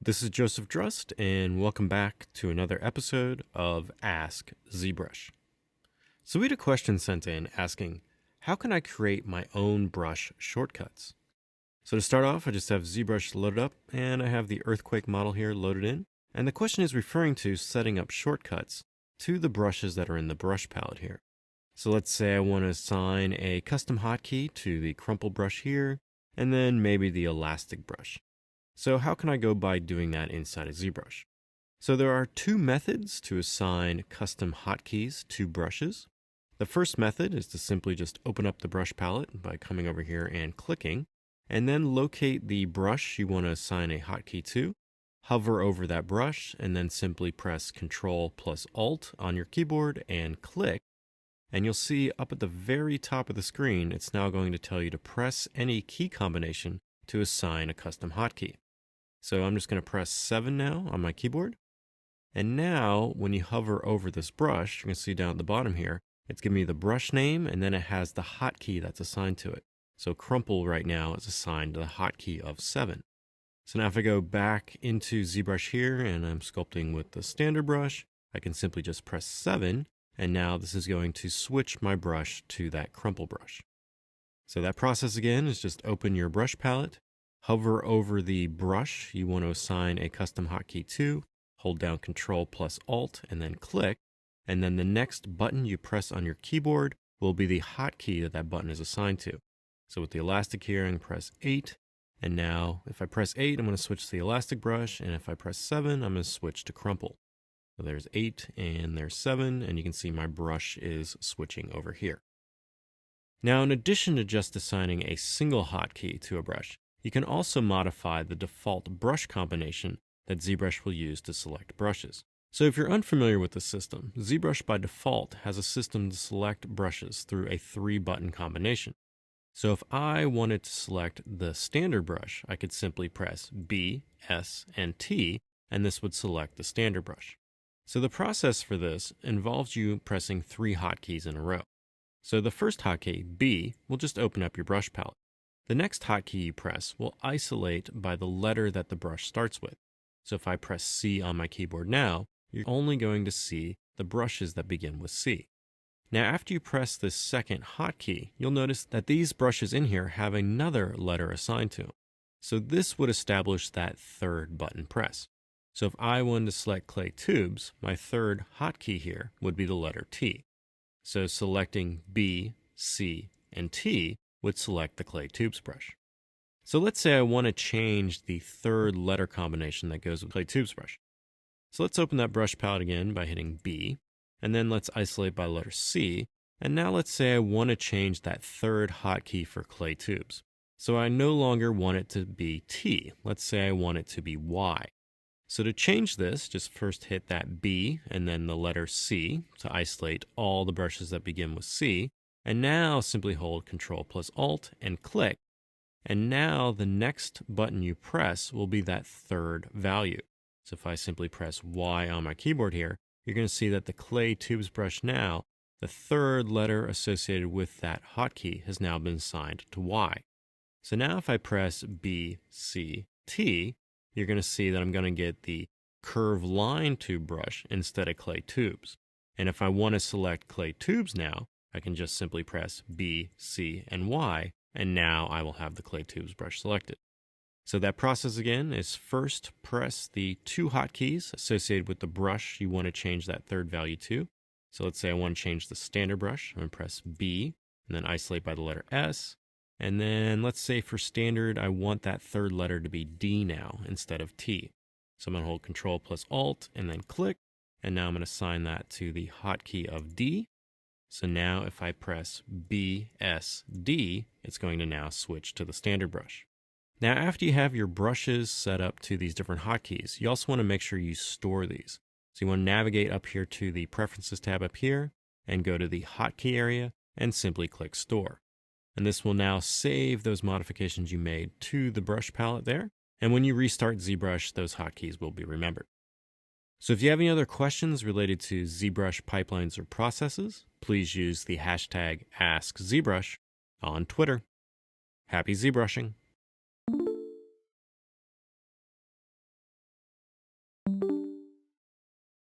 This is Joseph Drust, and welcome back to another episode of Ask ZBrush. So we had a question sent in asking, how can I create my own brush shortcuts? So to start off, I just have ZBrush loaded up, and I have the earthquake model here loaded in. And the question is referring to setting up shortcuts to the brushes that are in the brush palette here. So let's say I want to assign a custom hotkey to the crumple brush here, and then maybe the elastic brush. So how can I go by doing that inside of ZBrush? So there are two methods to assign custom hotkeys to brushes. The first method is to simply just open up the brush palette by coming over here and clicking, and then locate the brush you want to assign a hotkey to, hover over that brush, and then simply press Ctrl plus Alt on your keyboard and click. And you'll see up at the very top of the screen, it's now going to tell you to press any key combination to assign a custom hotkey. So I'm just going to press 7 now on my keyboard. And now when you hover over this brush, you can see down at the bottom here, it's giving me the brush name and then it has the hotkey that's assigned to it. So crumple right now is assigned to the hotkey of 7. So now if I go back into ZBrush here and I'm sculpting with the standard brush, I can simply just press 7. And now this is going to switch my brush to that crumple brush. So that process again is just open your brush palette, hover over the brush you want to assign a custom hotkey to, hold down Ctrl plus Alt and then click, and then the next button you press on your keyboard will be the hotkey that that button is assigned to. So with the elastic here, I'm going to press 8, and now if I press 8, I'm going to switch to the elastic brush, and if I press 7, I'm going to switch to crumple. So there's 8 and there's 7, and you can see my brush is switching over here. Now in addition to just assigning a single hotkey to a brush, you can also modify the default brush combination that ZBrush will use to select brushes. So if you're unfamiliar with the system, ZBrush by default has a system to select brushes through a 3-button combination. So if I wanted to select the standard brush, I could simply press B, S, and T, and this would select the standard brush. So the process for this involves you pressing 3 hotkeys in a row. So the first hotkey, B, will just open up your brush palette. The next hotkey you press will isolate by the letter that the brush starts with. So if I press C on my keyboard now, you're only going to see the brushes that begin with C. Now after you press this second hotkey, you'll notice that these brushes in here have another letter assigned to them. So this would establish that third button press. So if I wanted to select clay tubes, my third hotkey here would be the letter T. So selecting B, C, and T would select the clay tubes brush. So let's say I want to change the third letter combination that goes with clay tubes brush. So let's open that brush palette again by hitting B, and then let's isolate by letter C, and now let's say I want to change that third hotkey for clay tubes. So I no longer want it to be T, let's say I want it to be Y. So to change this, just first hit that B and then the letter C to isolate all the brushes that begin with C. And now simply hold Ctrl plus Alt and click. And now the next button you press will be that third value. So if I simply press Y on my keyboard here, you're going to see that the clay tubes brush now, the third letter associated with that hotkey has now been assigned to Y. So now if I press B, C, T, you're going to see that I'm going to get the curve line tube brush instead of clay tubes. And if I want to select clay tubes now, I can just simply press B, C, and Y, and now I will have the clay tubes brush selected. So that process again is first press the 2 hotkeys associated with the brush you want to change that third value to. So let's say I want to change the standard brush. I'm going to press B, and then isolate by the letter S. And then let's say for standard, I want that third letter to be D now instead of T. So I'm going to hold Ctrl plus Alt and then click. And now I'm going to assign that to the hotkey of D. So now if I press B, S, D, it's going to now switch to the standard brush. Now after you have your brushes set up to these different hotkeys, you also want to make sure you store these. So you want to navigate up here to the Preferences tab up here and go to the Hotkey area and simply click Store. And this will now save those modifications you made to the brush palette there. And when you restart ZBrush, those hotkeys will be remembered. So if you have any other questions related to ZBrush pipelines or processes, please use the hashtag AskZBrush on Twitter. Happy ZBrushing!